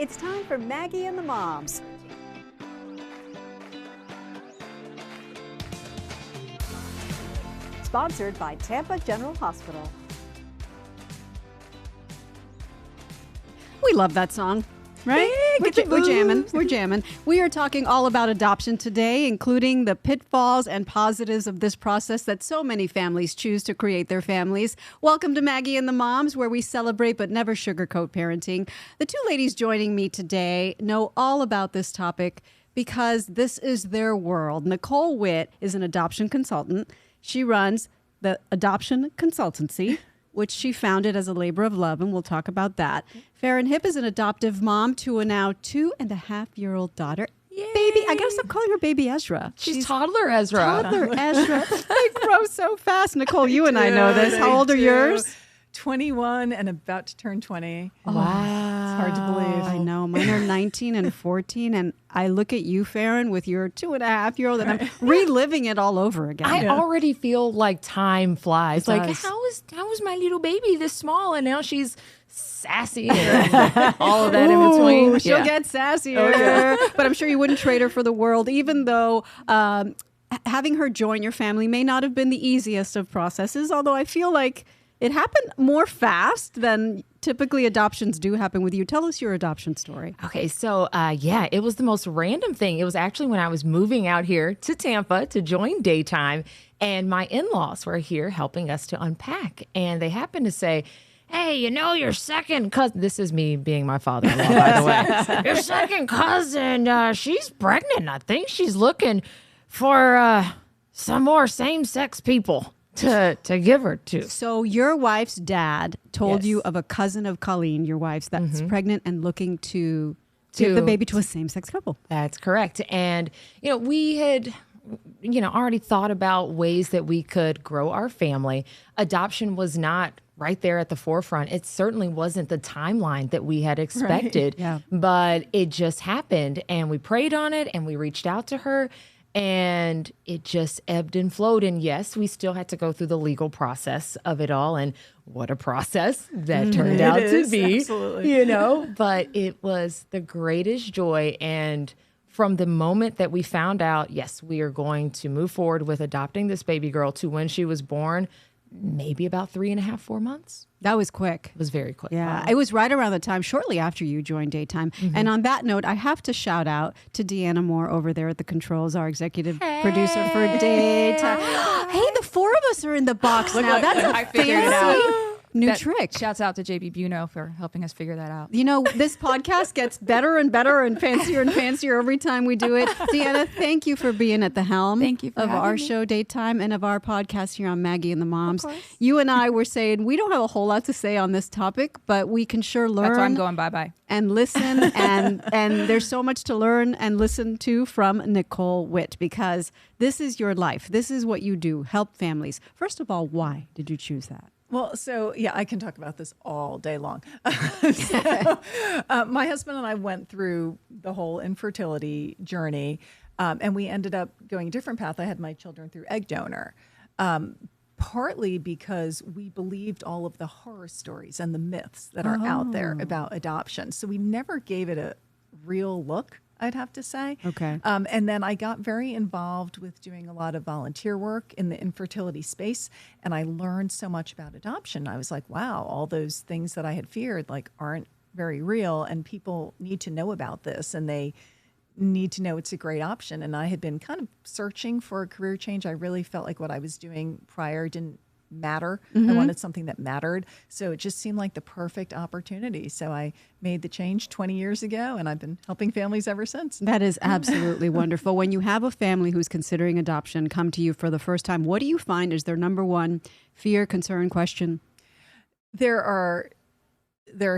It's time for Maggie and the Moms. Sponsored by Tampa General Hospital. We love that song, right? We're jamming. We're jamming. We are talking all about adoption today, including the pitfalls and positives of this process that so many families choose to create their families. Welcome to Maggie and the Moms, where we celebrate but never sugarcoat parenting. The two ladies joining me today know all about this topic because this is their world. Nicole Witt is an adoption consultant. She runs the Adoption Consultancy, which she founded as a labor of love, and we'll talk about that. Farron Hipp is an adoptive mom to a now 2.5-year-old daughter. Yay. Baby, I gotta stop calling her Baby Ezra. She's toddler Ezra. Toddler Ezra. They grow so fast. Nicole, you and I know this. How old are yours? 21 and about to turn 20. Wow. It's hard to believe. I know. Mine are 19 and 14. And I look at you, Farron, with your 2.5-year-old, and I'm reliving it all over again. I already feel like time flies. Like, does. how is my little baby this small? And now she's sassy and all of that in between. She'll get sassier. But I'm sure you wouldn't trade her for the world, even though having her join your family may not have been the easiest of processes, although I feel like it happened more fast than typically adoptions do happen with you. Tell us your adoption story. Okay, so it was the most random thing. It was actually when I was moving out here to Tampa to join Daytime, and my in-laws were here helping us to unpack. And they happened to say, hey, you know, your second cousin, this is me being my father-in-law, by the way. Your second cousin, she's pregnant. I think she's looking for some more same-sex people to give her to. So your wife's dad told Yes. you of a cousin of Colleen, your wife's, that's pregnant and looking to give the baby to a same-sex couple. That's correct. And, we had, already thought about ways that we could grow our family. Adoption was not right there at the forefront. It certainly wasn't the timeline that we had expected, Yeah. but it just happened. And we prayed on it and we reached out to her. And it just ebbed and flowed. And yes, we still had to go through the legal process of it all. And what a process that turned out to be, absolutely. But it was the greatest joy. And from the moment that we found out, yes, we are going to move forward with adopting this baby girl to when she was born, maybe about 3.5, 4 months. That was quick. It was very quick. Yeah, it was right around the time, shortly after you joined Daytime. And on that note, I have to shout out to Deanna Moore over there at the controls, our executive producer for Daytime. Hey, the four of us are in the box now. That's a I figured it out. fancy new trick. Shouts out to JB Buno for helping us figure that out. This podcast gets better and better and fancier every time we do it. Deanna, thank you for being at the helm Thank you for of having our me. show Daytime and of our podcast here on Maggie and the Moms. You and I were saying we don't have a whole lot to say on this topic, but we can sure learn. That's why I'm going bye-bye. And listen, and there's so much to learn and listen to from Nicole Witt, because this is your life. This is what you do, help families. First of all, why did you choose that? Well, I can talk about this all day long. My husband and I went through the whole infertility journey, and we ended up going a different path. I had my children through egg donor, partly because we believed all of the horror stories and the myths that are out there about adoption. So we never gave it a real look, I'd have to say. Okay. And then I got very involved with doing a lot of volunteer work in the infertility space, and I learned so much about adoption. I was like, wow, all those things that I had feared aren't very real, and people need to know about this, and they need to know it's a great option. And I had been kind of searching for a career change. I really felt like what I was doing prior didn't matter. I wanted something that mattered. So it just seemed like the perfect opportunity. So I made the change 20 years ago, and I've been helping families ever since. That is absolutely wonderful. When you have a family who's considering adoption come to you for the first time, what do you find is their number one fear, concern, question? There are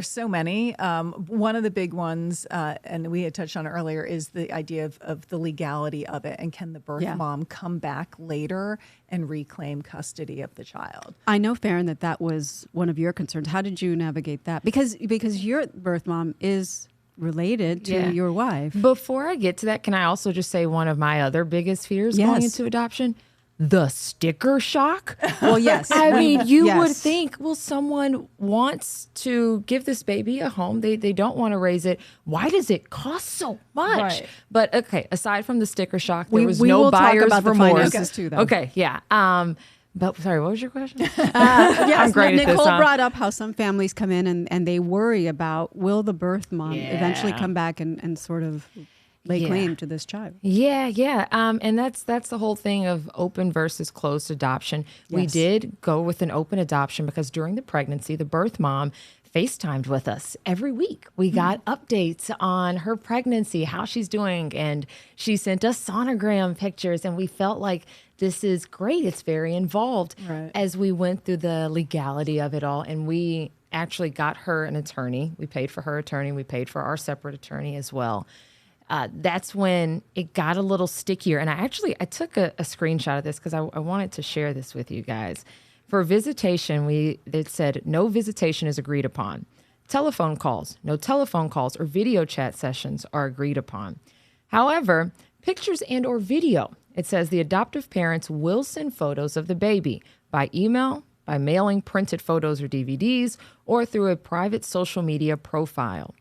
so many. One of the big ones, and we had touched on it earlier, is the idea of the legality of it, and can the birth mom come back later and reclaim custody of the child? I know, Farron, that was one of your concerns. How did you navigate that? Because your birth mom is related to your wife. Before I get to that, can I also just say one of my other biggest fears going into adoption? the sticker shock. Well, yes. I mean, you Yes. would think, well, someone wants to give this baby a home. They don't want to raise it. Why does it cost so much? Right. But okay, aside from the sticker shock, We- there was we no will talk buyer's about the remorse. finances too, though. Okay, yeah. But sorry, what was your question? Yes, I'm great at Nicole this, huh? brought up how some families come in and they worry about, will the birth mom eventually come back and sort of lay Yeah. claim to this child? Yeah. And that's the whole thing of open versus closed adoption. We Yes. did go with an open adoption because during the pregnancy, the birth mom FaceTimed with us every week. We got updates on her pregnancy, how she's doing, and she sent us sonogram pictures, and we felt like this is great. It's very involved. Right. As we went through the legality of it all, and we actually got her an attorney. We paid for her attorney. We paid for our separate attorney as well. That's when it got a little stickier. And I took a screenshot of this because I wanted to share this with you guys. For visitation, it said no visitation is agreed upon. Telephone calls, no telephone calls or video chat sessions are agreed upon. However, pictures and or video, it says the adoptive parents will send photos of the baby by email, by mailing printed photos or DVDs, or through a private social media profile.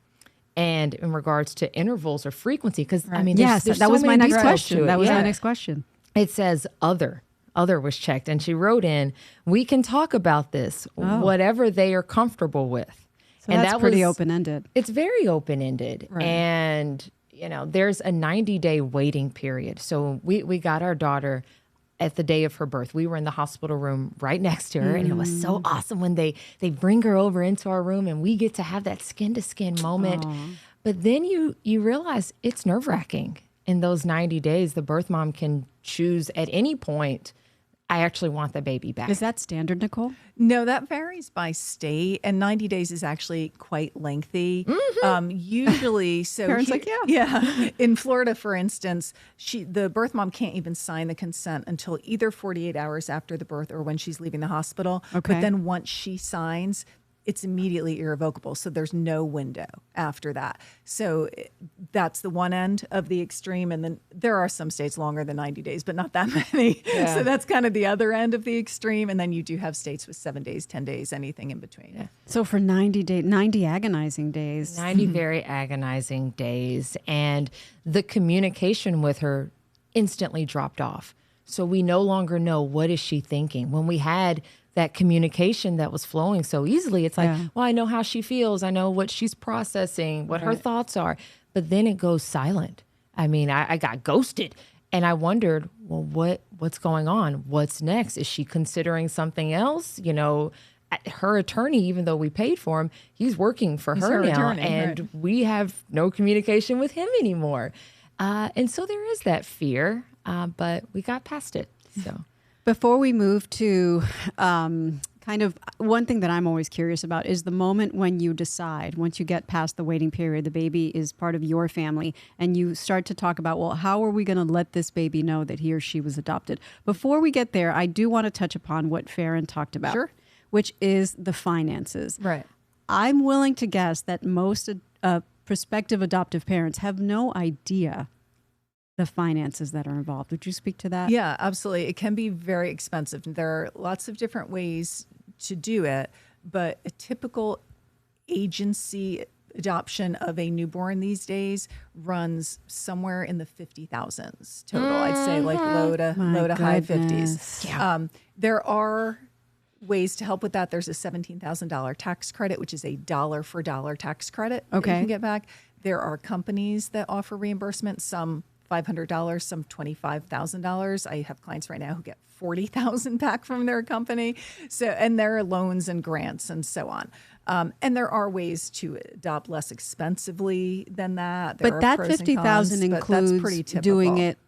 And in regards to intervals or frequency, because I mean, Yes, there's that so was my many next details question. to it. That was Yeah. my next question. It says other was checked, and she wrote in, we can talk about this, whatever they are comfortable with. So and that's that pretty was, open-ended. It's very open-ended. Right. And, there's a 90-day waiting period. So we got our daughter at the day of her birth. We were in the hospital room right next to her, and it was so awesome when they bring her over into our room and we get to have that skin-to-skin moment. But then you realize it's nerve-wracking. In those 90 days, the birth mom can choose at any point, I actually want the baby back. Is that standard, Nicole? No, that varies by state, and 90 days is actually quite lengthy. Usually, so Parents here- like, yeah. yeah. In Florida, for instance, the birth mom can't even sign the consent until either 48 hours after the birth or when she's leaving the hospital. Okay. But then once she signs, it's immediately irrevocable. So there's no window after that. So that's the one end of the extreme. And then there are some states longer than 90 days, but not that many. So that's kind of the other end of the extreme. And then you do have states with 7 days, 10 days, anything in between. So for 90 agonizing days. 90 very agonizing days. And the communication with her instantly dropped off. So we no longer know, what is she thinking? When we had that communication that was flowing so easily, it's like, well, I know how she feels. I know what she's processing, what her thoughts are. But then it goes silent. I mean, I got ghosted. And I wondered, well, what's going on? What's next? Is she considering something else? Her attorney, even though we paid for him, he's working for her now. attorney, And we have no communication with him anymore. And so there is that fear, but we got past it. So. Before we move to kind of one thing that I'm always curious about is the moment when you decide, once you get past the waiting period, the baby is part of your family, and you start to talk about, well, how are we going to let this baby know that he or she was adopted? Before we get there, I do want to touch upon what Farron talked about, which is the finances. Right. I'm willing to guess that most prospective adoptive parents have no idea the finances that are involved. Would you speak to that? Yeah, absolutely. It can be very expensive. There are lots of different ways to do it, but a typical agency adoption of a newborn these days runs somewhere in the 50,000s total. I'd say like low to high 50s. Yeah. There are ways to help with that. There's a $17,000 tax credit, which is a dollar for dollar tax credit that you can get back. There are companies that offer reimbursement, some $500, some $25,000. I have clients right now who get $40,000 back from their company. So, and there are loans and grants and so on. And there are ways to adopt less expensively than that. There But are that pros and 50,000 cons, but that's pretty includes typical. doing it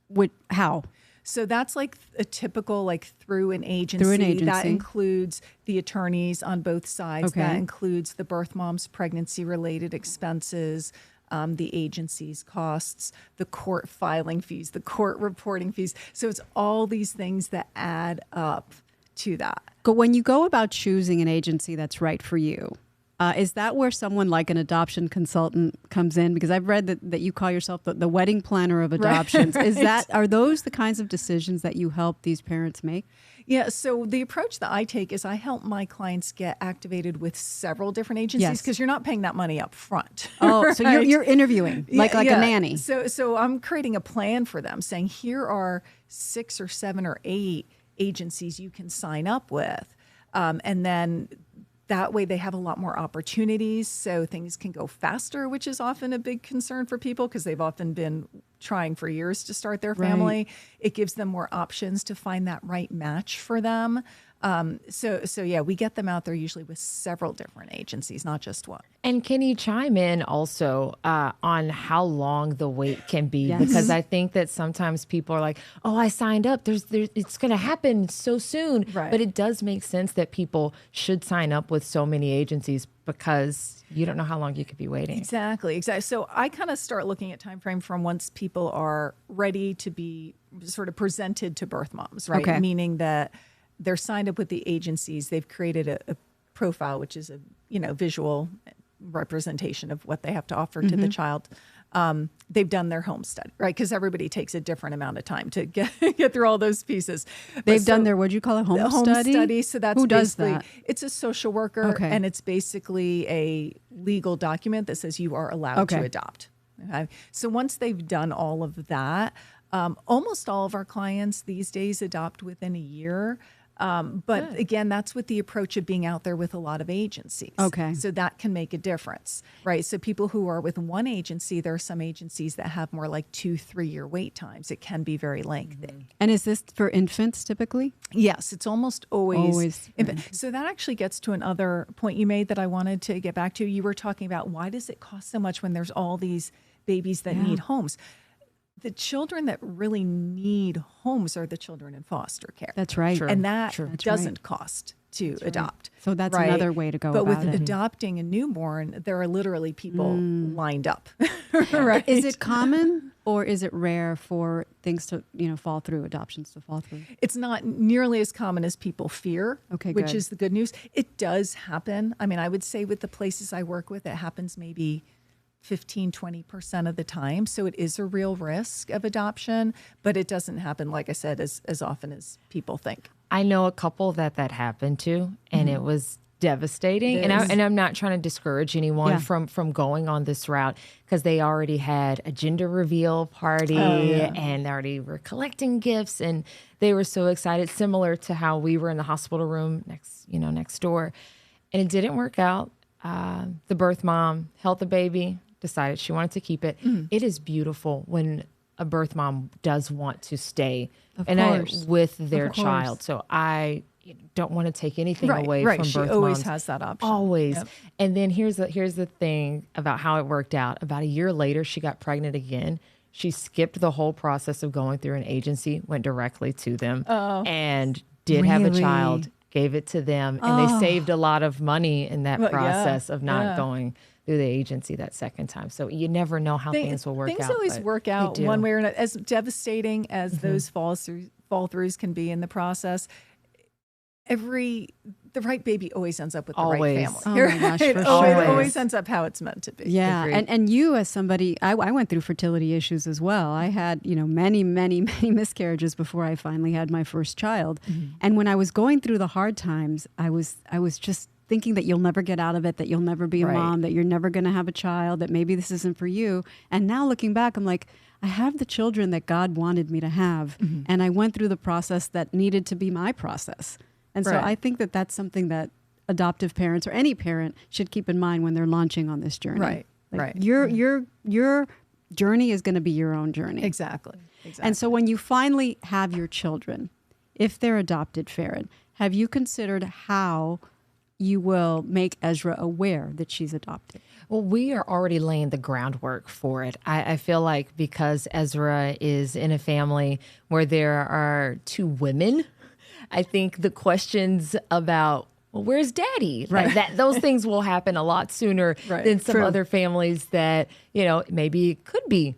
with how? So that's like a typical, like through an agency. Through an agency. That includes the attorneys on both sides. Okay. That includes the birth mom's pregnancy related expenses, the agency's costs, the court filing fees, the court reporting fees. So it's all these things that add up to that. When you go about choosing an agency that's right for you, Is that where someone like an adoption consultant comes in? Because I've read that you call yourself the wedding planner of adoptions. Right. Are those the kinds of decisions that you help these parents make? Yeah, so the approach that I take is I help my clients get activated with several different agencies because you're not paying that money up front. Oh, right? So you're interviewing like a nanny. So I'm creating a plan for them saying, here are 6 or 7 or 8 agencies you can sign up with. And then that way they have a lot more opportunities so things can go faster, which is often a big concern for people because they've often been trying for years to start their family. Right. It gives them more options to find that right match for them. So yeah, we get them out there usually with several different agencies, not just one. And can you chime in also on how long the wait can be? Yes. Because I think that sometimes people are like, oh, I signed up. It's going to happen so soon. Right. But it does make sense that people should sign up with so many agencies because you don't know how long you could be waiting. Exactly. So I kind of start looking at time frame from once people are ready to be sort of presented to birth moms, right? Okay. Meaning that they're signed up with the agencies. They've created a profile, which is a visual representation of what they have to offer to the child. They've done their home study, right? Because everybody takes a different amount of time to get through all those pieces. They've done their, what'd you call it, home study? So that's who does that? It's a social worker, and it's basically a legal document that says you are allowed to adopt. Okay? So once they've done all of that, almost all of our clients these days adopt within a year. But again, that's with the approach of being out there with a lot of agencies. Okay. So that can make a difference, right? So people who are with one agency, there are some agencies that have more like 2-3 year wait times. It can be very lengthy. And is this for infants typically? Yes, it's almost always. Right. So that actually gets to another point you made that I wanted to get back to. You were talking about why does it cost so much when there's all these babies that need homes? The children that really need homes are the children in foster care. That's right. True. And that True. doesn't cost to adopt. So that's right? another way to go but about with it. adopting a newborn, there are literally people lined up. Right? Is it common or is it rare for things to, fall through, adoptions to fall through? It's not nearly as common as people fear, Okay, which good. is the good news. It does happen. I mean, I would say with the places I work with, it happens maybe 15-20% of the time. So it is a real risk of adoption, but it doesn't happen, like I said, as often as people think. I know a couple that happened to, and it was devastating. It is. And I'm not trying to discourage anyone from going on this route because they already had a gender reveal party and they already were collecting gifts and they were so excited, similar to how we were in the hospital room next door. And it didn't work out. The birth mom held the baby, decided she wanted to keep it. It is beautiful when a birth mom does want to stay with their child. So I don't want to take anything away from birth She moms. always has that option. Always. Yep. And then here's the thing about how it worked out. About a year later, she got pregnant again. She skipped the whole process of going through an agency, went directly to them, and did have a child, gave it to them, and they saved a lot of money in that process of not going through the agency that second time. So you never know how things will work out. Things always work out one way or another. As devastating as those fall throughs can be in the process, the right baby always ends up with the right family. Oh my gosh, for sure. It always ends up how it's meant to be. Yeah, and you as somebody, I went through fertility issues as well. I had, many miscarriages before I finally had my first child. And when I was going through the hard times, I was just thinking that you'll never get out of it, that you'll never be a mom, that you're never going to have a child, that maybe this isn't for you. And now looking back, I'm like, I have the children that God wanted me to have. And I went through the process that needed to be my process. And so I think that that's something that adoptive parents or any parent should keep in mind when they're launching on this journey. Right. Your journey is going to be your own journey. Exactly. And so when you finally have your children, if they're adopted, Farron, have you considered how you will make Ezra aware that she's adopted? Well, we are already laying the groundwork for it. I feel like because Ezra is in a family where there are 2 women, I think the questions about, well, where's daddy? Right. Those things will happen a lot sooner than some other families that, maybe it could be,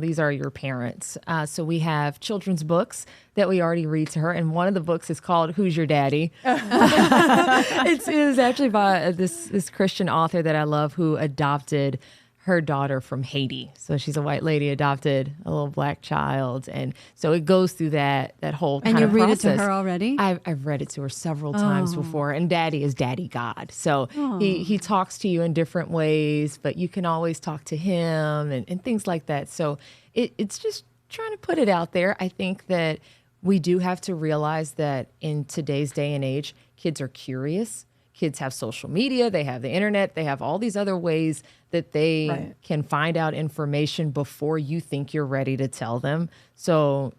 these are your parents. So we have children's books that we already read to her. And one of the books is called Who's Your Daddy? It is actually by this Christian author that I love who adopted her daughter from Haiti. So she's a white lady, adopted a little black child. And so it goes through that whole kind of process. And you read it to her already? I've read it to her several times before. And Daddy is Daddy God. So he talks to you in different ways, but you can always talk to him and things like that. So it's just trying to put it out there. I think that we do have to realize that in today's day and age, kids are curious. Kids have social media, they have the internet, they have all these other ways that they can find out information before you think you're ready to tell them. So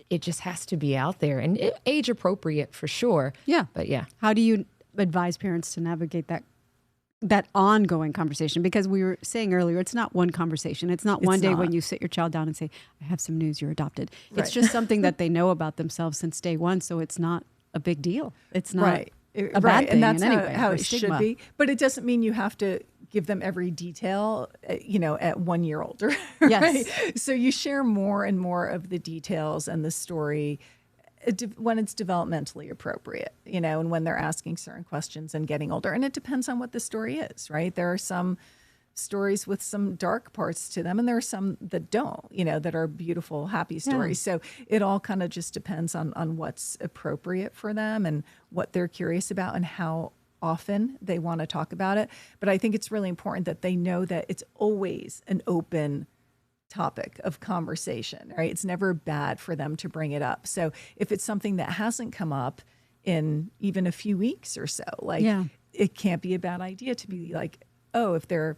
it just has to be out there and age appropriate for sure. Yeah. But yeah. How do you advise parents to navigate that ongoing conversation? Because we were saying earlier, it's not one conversation. It's not one day when you sit your child down and say, I have some news, you're adopted. It's just something that they know about themselves since day one. So it's not a big deal. It's not a bad thing and that's in any way, how or it stigma. should be. But it doesn't mean you have to give them every detail, at 1 year older. Yes. Right? So you share more and more of the details and the story when it's developmentally appropriate, and when they're asking certain questions and getting older. And it depends on what the story is, right? There are some stories with some dark parts to them, and there are some that don't, that are beautiful, happy stories. So it all kind of just depends on what's appropriate for them and what they're curious about and how often they want to talk about it. But I think it's really important that they know that it's always an open topic of conversation, right? It's never bad for them to bring it up. So if it's something that hasn't come up in even a few weeks or so, it can't be a bad idea to be like, oh, if they're,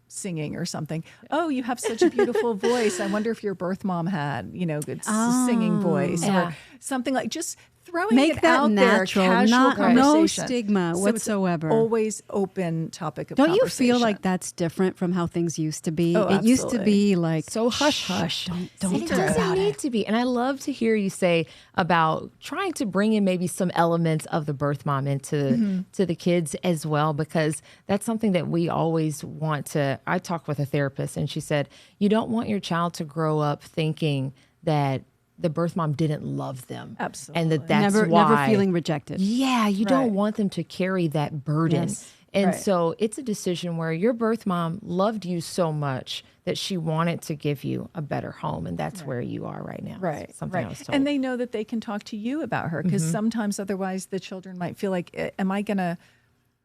singing or something. Oh, you have such a beautiful voice. I wonder if your birth mom had, good singing voice or something like just throwing Make it that out natural, there, casual not conversation. no stigma So whatsoever. It's always open topic of Don't conversation. you feel like that's different from how things used to be? Oh, it used to absolutely. be like So hush, hush. Don't It talk doesn't about need it. to be. And I love to hear you say about trying to bring in maybe some elements of the birth mom into to the kids as well, because that's something that we always want to. I talked with a therapist and she said, you don't want your child to grow up thinking that the birth mom didn't love them. Absolutely. And that's Never why. feeling rejected. Yeah, you don't want them to carry that burden. Yes. And Right. so it's a decision where your birth mom loved you so much that she wanted to give you a better home. And that's where you are right now. Right. Something I was told. And they know that they can talk to you about her because sometimes otherwise the children might feel like, am I going to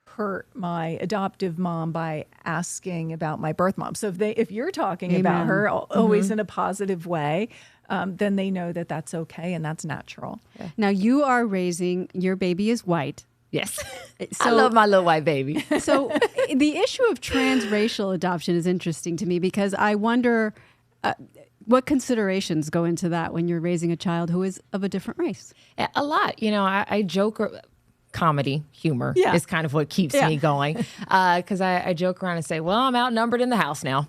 hurt my adoptive mom by asking about my birth mom? So if you're talking about her always in a positive way, then they know that that's okay and that's natural. Now you are raising, your baby is white. Yes. I So- love my little white baby. So the issue of transracial adoption is interesting to me because I wonder what considerations go into that when you're raising a child who is of a different race. A lot. I joke. Comedy, humor Yeah. is kind of what keeps me going. Because I joke around and say, well, I'm outnumbered in the house now.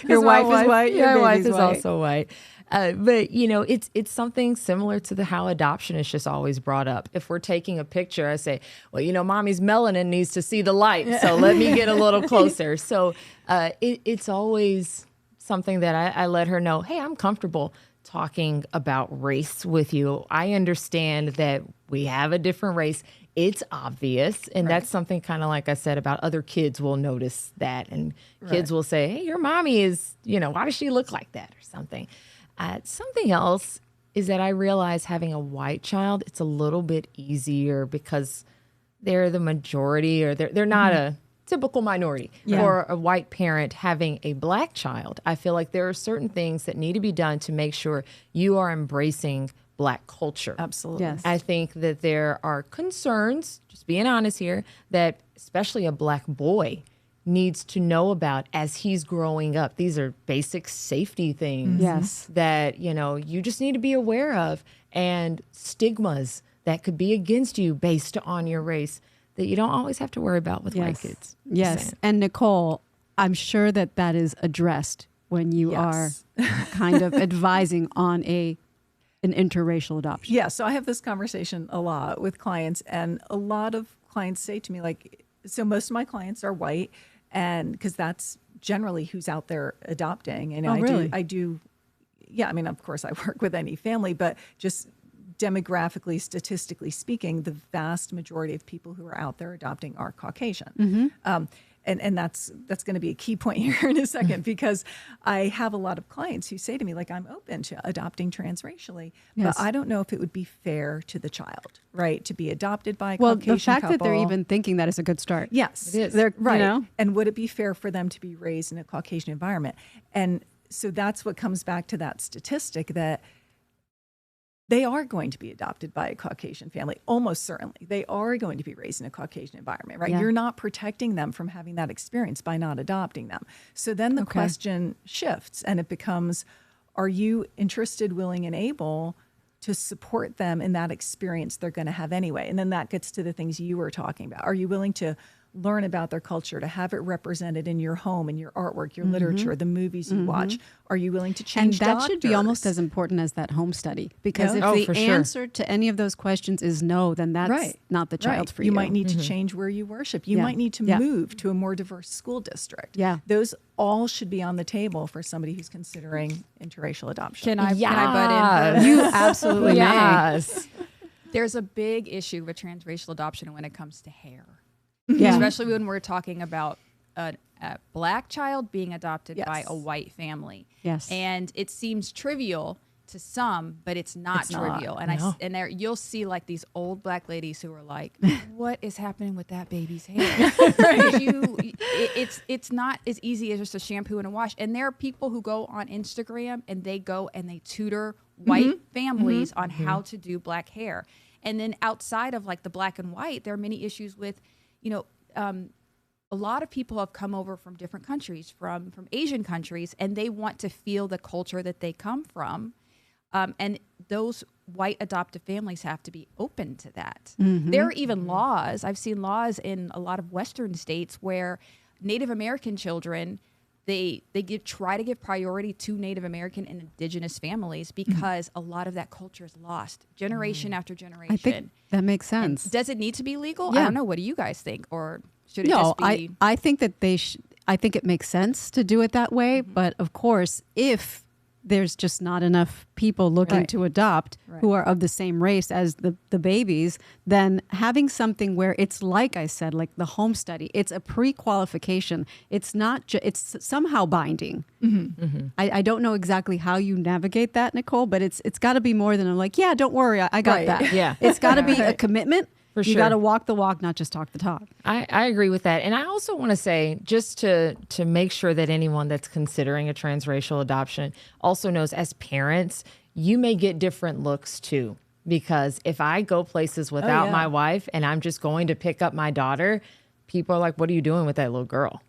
Your wife is white, your My wife baby's is white. also white. But it's something similar to how adoption is just always brought up. If we're taking a picture, I say, well, mommy's melanin needs to see the light, so let me get a little closer. So it's always something that I let her know, hey, I'm comfortable talking about race with you. I understand that we have a different race. It's obvious. And that's something kind of like I said about other kids will notice that. And kids will say, hey, your mommy is, why does she look like that or something? Something else is that I realize having a white child, it's a little bit easier because they're the majority or they're not a typical minority. Or a white parent having a black child. I feel like there are certain things that need to be done to make sure you are embracing Black culture. Absolutely. Yes. I think that there are concerns, just being honest here, that especially a Black boy needs to know about as he's growing up. These are basic safety things Yes. that, you just need to be aware of, and stigmas that could be against you based on your race that you don't always have to worry about with white kids. Just Yes. saying. And Nicole, I'm sure that is addressed when you are kind of advising on an interracial adoption. Yeah, so I have this conversation a lot with clients, and a lot of clients say to me, like, so most of my clients are white, And because that's generally who's out there adopting. And really? I do, yeah, I mean, of course I work with any family, but just demographically, statistically speaking, the vast majority of people who are out there adopting are Caucasian. And that's going to be a key point here in a second, because I have a lot of clients who say to me, like, I'm open to adopting transracially, Yes. but I don't know if it would be fair to the child, right, to be adopted by a Well, Caucasian the fact that they're couple. even thinking that is a good start. Yes, It is. They're, right. you know? And would it be fair for them to be raised in a Caucasian environment? And so that's what comes back to that statistic that they are going to be adopted by a Caucasian family. Almost certainly. They are going to be raised in a Caucasian environment, right? Yeah. You're not protecting them from having that experience by not adopting them. So then the Okay. question shifts and it becomes, are you interested, willing, and able to support them in that experience they're going to have anyway? And then that gets to the things you were talking about. Are you willing to learn about their culture, to have it represented in your home, in your artwork, your literature, the movies you watch? Are you willing to And change that should be almost doctors? as important as that home study, because Yeah. if Oh, the for sure. answer to any of those questions is no, then that's Right. not the child Right. for you. You might need to change where you worship. You Yeah. might need to Yeah. move to a more diverse school district. Yeah. Those all should be on the table for somebody who's considering interracial adoption. Can I butt in? You absolutely may. Yes. There's a big issue with transracial adoption when it comes to hair, Yeah. especially when we're talking about a black child being adopted by Yes. a white family. Yes. And it seems trivial to some, but it's not It's not. trivial. And No. and there you'll see like these old black ladies who are like, "What is happening with that baby's hair?" It's not as easy as just a shampoo and a wash. And there are people who go on Instagram and they go and they tutor white families on how to do black hair. And then outside of like the black and white, there are many issues with, a lot of people have come over from different countries, from Asian countries, and they want to feel the culture that they come from. And those white adoptive families have to be open to that. There are even laws. I've seen laws in a lot of Western states where Native American children, they try to give priority to Native American and indigenous families because a lot of that culture is lost generation after generation. I think that makes sense. Does it need to be legal? Yeah. I don't know. What do you guys think? Or should it No, just be? I think that I think it makes sense to do it that way. But of course, if there's just not enough people looking Right. to adopt who are of the same race as the babies, then having something where it's, like I said, like the home study, it's a pre-qualification. It's not, it's somehow binding. I don't know exactly how you navigate that, Nicole, but it's got to be more than like, yeah, don't worry, I got Right. that. Yeah. It's got to be a commitment. For You sure. got to walk the walk, not just talk the talk. I agree with that. And I also want to say, just to make sure that anyone that's considering a transracial adoption also knows, as parents, you may get different looks too. Because if I go places without yeah. my wife and I'm just going to pick up my daughter, people are like, what are you doing with that little girl?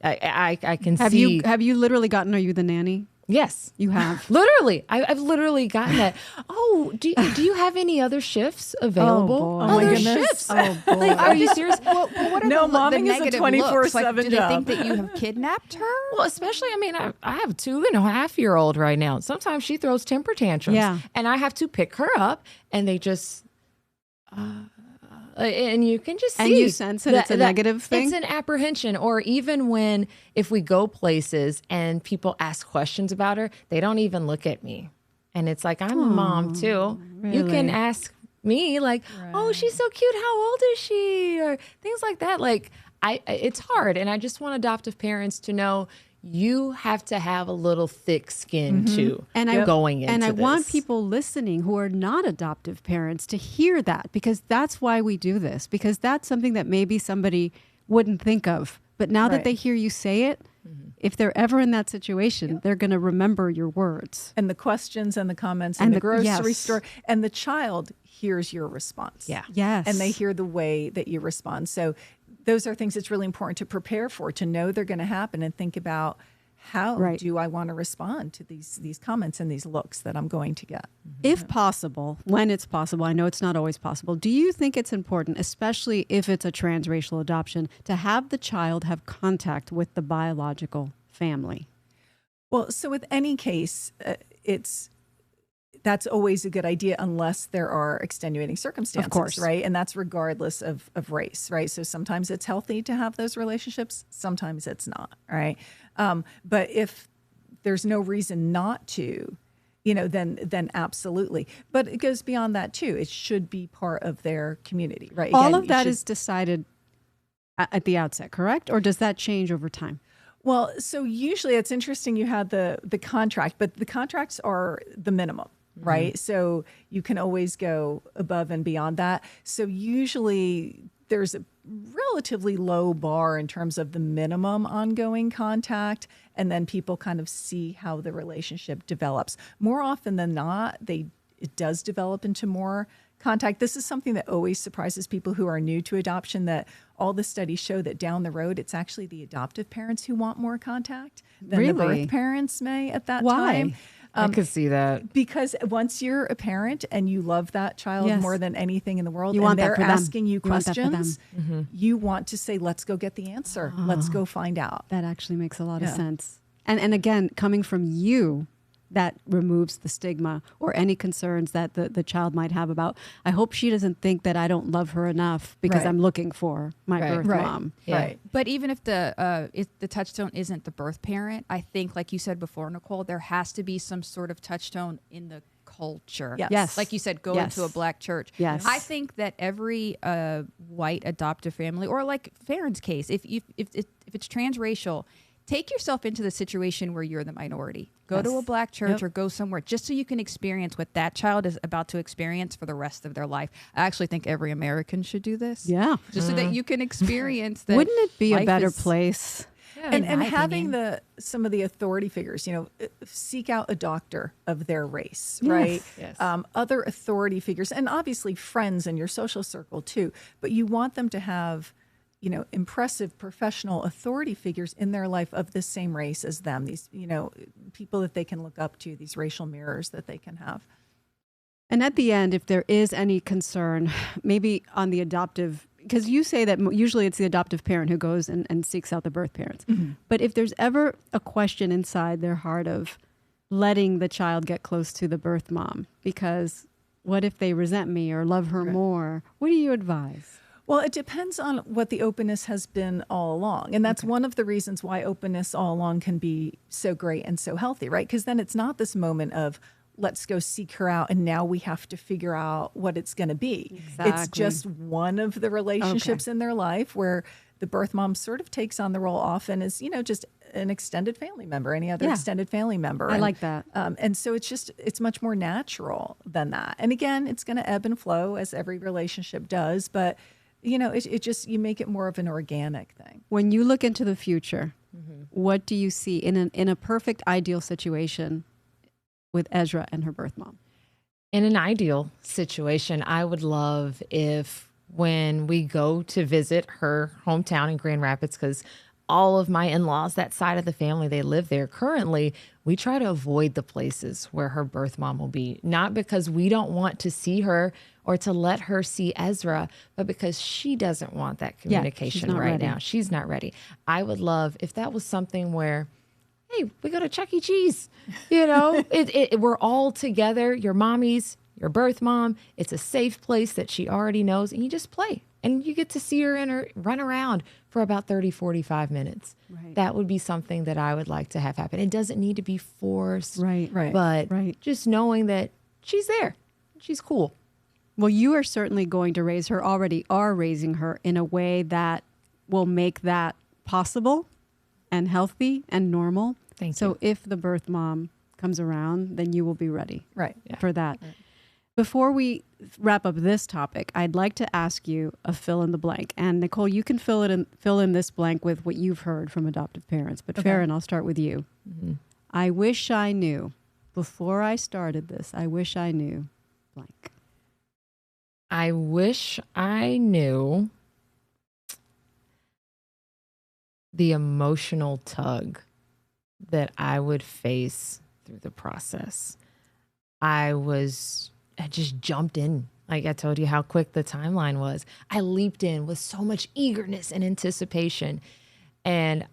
I can Have see. you literally gotten, are you the nanny? Yes. You have. Literally, I've literally gotten that. Oh, do you have any other shifts available? boy. Oh, my Other goodness. shifts? Oh, boy. Like, are you serious? Well, what are No, the momming is a negative 24/7 looks? Like, do they job. think that you have kidnapped her? Well, especially, I mean, I have a 2.5-year-old right now. Sometimes she throws temper tantrums. Yeah. And I have to pick her up, and they just, and you can just see. And you sense it, it's a negative thing? It's an apprehension. Or even when, if we go places and people ask questions about her, they don't even look at me. And it's like, I'm a mom too. You can really? ask me like, oh, she's so cute. How old is she? Or things like that. Like, it's hard. And I just want adoptive parents to know you have to have a little thick skin too. And I going into and I want this. people listening who are not adoptive parents to hear that, because that's why we do this, because that's something that maybe somebody wouldn't think of. But now that Right. they hear you say it, if they're ever in that situation, they're going to remember your words. And the questions and the comments And and the- the grocery yes. store, and the child hears your response. Yeah. Yes. And they hear the way that you respond. So those are things that's really important to prepare for, to know they're going to happen, and think about, how Right. do I want to respond to these comments and these looks that I'm going to get? If possible, when it's possible, I know it's not always possible, do you think it's important, especially if it's a transracial adoption, to have the child have contact with the biological family? Well, so with any case, that's always a good idea unless there are extenuating circumstances, Of course. right? And that's regardless of race, right? So sometimes it's healthy to have those relationships, sometimes it's not, right? But if there's no reason not to, then absolutely. But it goes beyond that too. It should be part of their community, right? All Again, of you that should- is decided at the outset, correct? Or does that change over time? Well, so usually it's interesting you had the contract, but the contracts are the minimum, right? So you can always go above and beyond that. So usually there's a relatively low bar in terms of the minimum ongoing contact, and then people kind of see how the relationship develops. More often than not, it does develop into more contact. This is something that always surprises people who are new to adoption, that all the studies show that down the road, it's actually the adoptive parents who want more contact than the Really? birth parents may at that Why? time. I could see that. Because once you're a parent and you love that child Yes. more than anything in the world, You and want that they're for them. asking you You want that for them. questions, you want to say, let's go get the answer. Let's go find out. That actually makes a lot of Yeah. sense. And again, coming from you, that removes the stigma or any concerns that the child might have about, I hope she doesn't think that I don't love her enough because Right. I'm looking for my Right. birth Right. mom. Yeah. Right. But even if the touchstone isn't the birth parent, I think, like you said before, Nicole, there has to be some sort of touchstone in the culture. Yes. Yes. Like you said, go Yes. into a black church. Yes. I think that every white adoptive family, or like Farron's case, if it's transracial, take yourself into the situation where you're the minority. Go to Yes. a black church Yep. or go somewhere just so you can experience what that child is about to experience for the rest of their life. I actually think every American should do this. Yeah. Just so that you can experience that. Wouldn't it be a life better is- place? And in my having opinion. some of the authority figures, seek out a doctor of their race, Yes. right? Yes. Other authority figures, and obviously friends in your social circle too. But you want them to have, impressive professional authority figures in their life of the same race as them. These, people that they can look up to, these racial mirrors that they can have. And at the end, if there is any concern, maybe on the adoptive, because you say that usually it's the adoptive parent who goes and seeks out the birth parents. But if there's ever a question inside their heart of letting the child get close to the birth mom, because what if they resent me or love her more? What do you advise? Well, it depends on what the openness has been all along. And that's one of the reasons why openness all along can be so great and so healthy, right? Because then it's not this moment of, let's go seek her out and now we have to figure out what it's going to be. It's Exactly. just one of the relationships in their life where the birth mom sort of takes on the role often as, just an extended family member, any other Yeah. extended family member. I And, like that. and so it's much more natural than that. And again, it's going to ebb and flow as every relationship does, but it just, you make it more of an organic thing. When you look into the future, what do you see in a perfect ideal situation with Ezra and her birth mom? In an ideal situation, I would love if when we go to visit her hometown in Grand Rapids, because all of my in-laws, that side of the family, they live there currently, we try to avoid the places where her birth mom will be. Not because we don't want to see her or to let her see Ezra, but because she doesn't want that communication not right ready. now. She's not ready. I would love if that was something where, hey, we go to Chuck E. Cheese. We're all together, your mommies, your birth mom. It's a safe place that she already knows, and you just play. And you get to see her and her run around for about 30, 45 minutes. Right. That would be something that I would like to have happen. It doesn't need to be forced, Right. but Right. just knowing that she's there. She's cool. Well, you are certainly going to raise her, already are raising her in a way that will make that possible and healthy and normal. Thank so you. if the birth mom comes around, then you will be ready Right. for that. Before we wrap up this topic, I'd like to ask you a fill in the blank. And Nicole, you can fill in this blank with what you've heard from adoptive parents. But Farron, I'll start with you. I wish I knew before I started this. I wish I knew blank. I wish I knew the emotional tug that I would face through the process. I just jumped in. Like I told you how quick the timeline was. I leaped in with so much eagerness and anticipation. And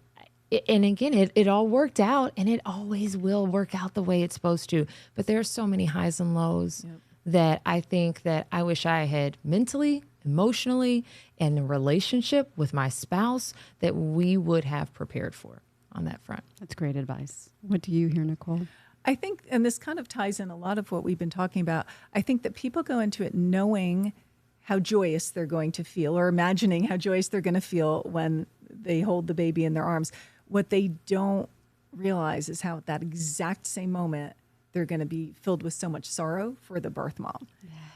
and again, it all worked out, and it always will work out the way it's supposed to. But there are so many highs and lows that I think that I wish I had mentally, emotionally, and the relationship with my spouse that we would have prepared for on that front. That's great advice. What do you hear, Nicole? I think, and this kind of ties in a lot of what we've been talking about, I think that people go into it knowing how joyous they're going to feel or imagining how joyous they're going to feel when they hold the baby in their arms. What they don't realize is how at that exact same moment, they're going to be filled with so much sorrow for the birth mom.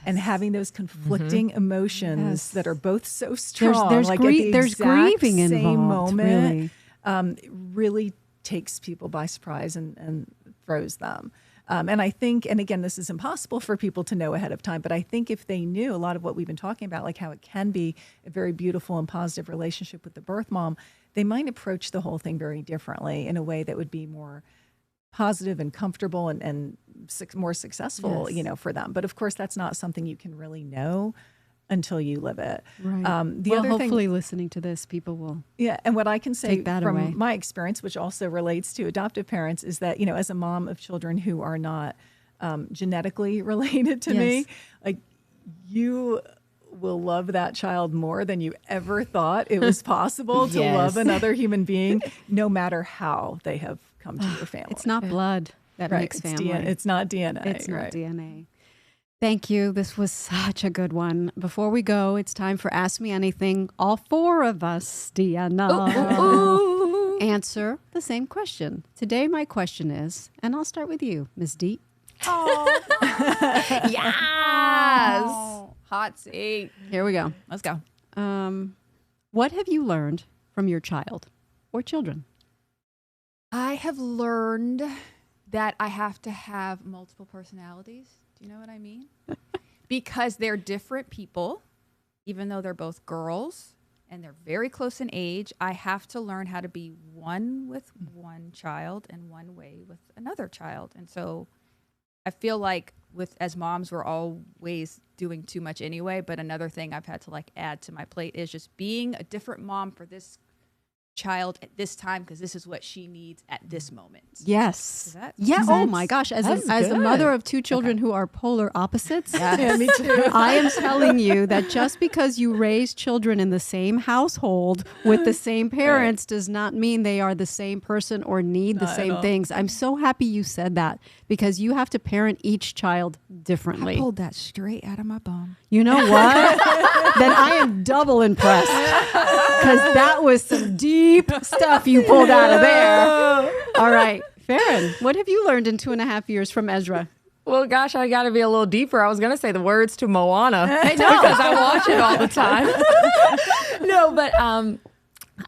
And having those conflicting emotions that are both so strong. There's like there's grieving same involved, moment, really. really takes people by surprise and throws them. And I think, and again, this is impossible for people to know ahead of time, but I think if they knew a lot of what we've been talking about, like how it can be a very beautiful and positive relationship with the birth mom, they might approach the whole thing very differently in a way that would be more positive and comfortable and more successful, for them. But of course, that's not something you can really know until you live it. Right. Hopefully listening to this, people will and what I can say from away. my experience, which also relates to adoptive parents, is that, as a mom of children who are not genetically related to me, like you will love that child more than you ever thought it was possible to love another human being, no matter how they have come to your family. It's not blood that makes family. It's not DNA. It's not DNA. Thank you. This was such a good one. Before we go, it's time for Ask Me Anything. All four of us, Deanna, answer the same question. Today, my question is, and I'll start with you, Ms. D. Oh, Yes. hot seat. Here we go. Let's go. What have you learned from your child or children? I have learned that I have to have multiple personalities. Do you know what I mean? Because they're different people, even though they're both girls and they're very close in age. I have to learn how to be one with one child and one way with another child. And so I feel like as moms, we're always doing too much anyway. But another thing I've had to add to my plate is just being a different mom for this child at this time, because this is what she needs at this moment. Yes. Oh my gosh. As a mother of two children who are polar opposites, me too. I am telling you that just because you raise children in the same household with the same parents does not mean they are the same person or need the same things. I'm so happy you said that, because you have to parent each child differently. I pulled that straight out of my bum. You know what? Then I am double impressed, because that was some deep stuff you pulled out of there. All right. Farron, what have you learned in 2.5 years from Ezra? Well, gosh, I got to be a little deeper. I was going to say the words to Moana because I watch it all the time. No, but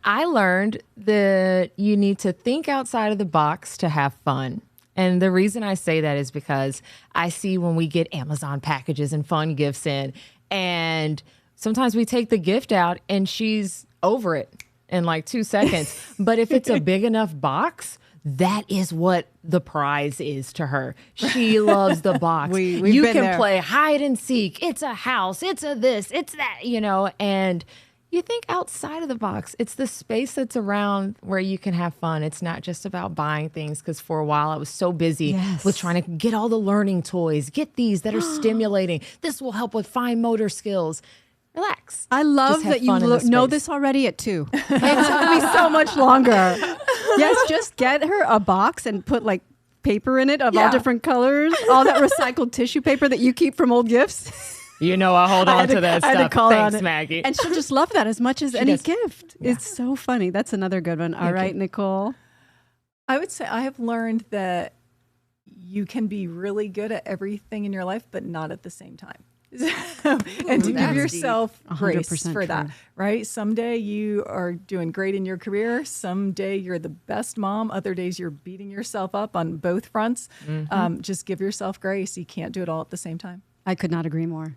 I learned that you need to think outside of the box to have fun. And the reason I say that is because I see when we get Amazon packages and fun gifts in, and sometimes we take the gift out and she's over it in 2 seconds. But if it's a big enough box, that is what the prize is to her. She loves the box. You can play hide and seek. It's a house. It's a this. It's that, and you think outside of the box. It's the space that's around where you can have fun. It's not just about buying things, because for a while I was so busy with trying to get all the learning toys, get these that are stimulating. This will help with fine motor skills. Relax. I love that you know this already at 2. It took me so much longer. Yes, just get her a box and put paper in it of all different colors, all that recycled tissue paper that you keep from old gifts. I hold on to that stuff. Thanks, Maggie. And she'll just love that as much as any gift. Yeah. It's so funny. That's another good one. All right, Nicole. I would say I have learned that you can be really good at everything in your life, but not at the same time. And to give yourself grace for that, right? Someday you are doing great in your career. Someday you're the best mom. Other days you're beating yourself up on both fronts. Just give yourself grace. You can't do it all at the same time. I could not agree more.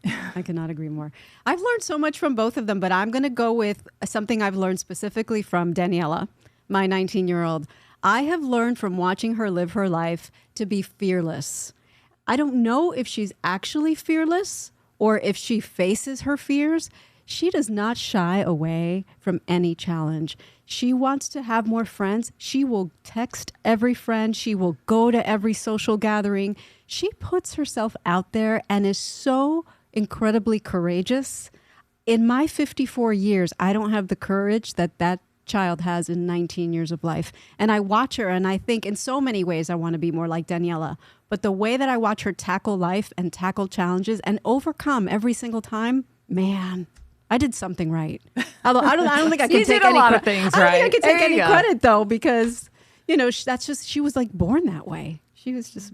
I've learned so much from both of them, but I'm going to go with something I've learned specifically from Daniela, my 19-year-old. I have learned from watching her live her life to be fearless. I don't know if she's actually fearless or if she faces her fears. she does not shy away from any challenge. She wants to have more friends. She will text every friend. She will go to every social gathering. She puts herself out there and is so incredibly courageous. In my 54 years, I don't have the courage that child has in 19 years of life. And I watch her and I think in so many ways I want to be more like Daniela. But the way that I watch her tackle life and tackle challenges and overcome every single time, man, I did something right. Although I don't think I can You take did a any lot of things I don't think I right. can take There any you go. credit though, because she was like born that way. She was just,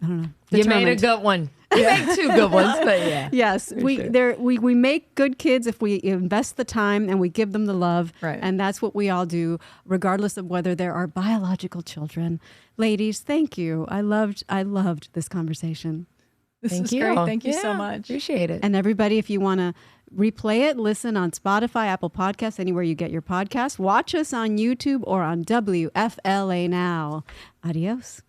I don't know. You made a determined. good one. You made two good ones, but yeah. Yes, we make good kids if we invest the time and we give them the love, Right. and that's what we all do, regardless of whether there are biological children. Ladies, thank you. I loved this conversation. This Thank is you. great. Thank you so Yeah, much. Appreciate it. And everybody, if you want to replay it, listen on Spotify, Apple Podcasts, anywhere you get your podcast. Watch us on YouTube or on WFLA Now. Adios.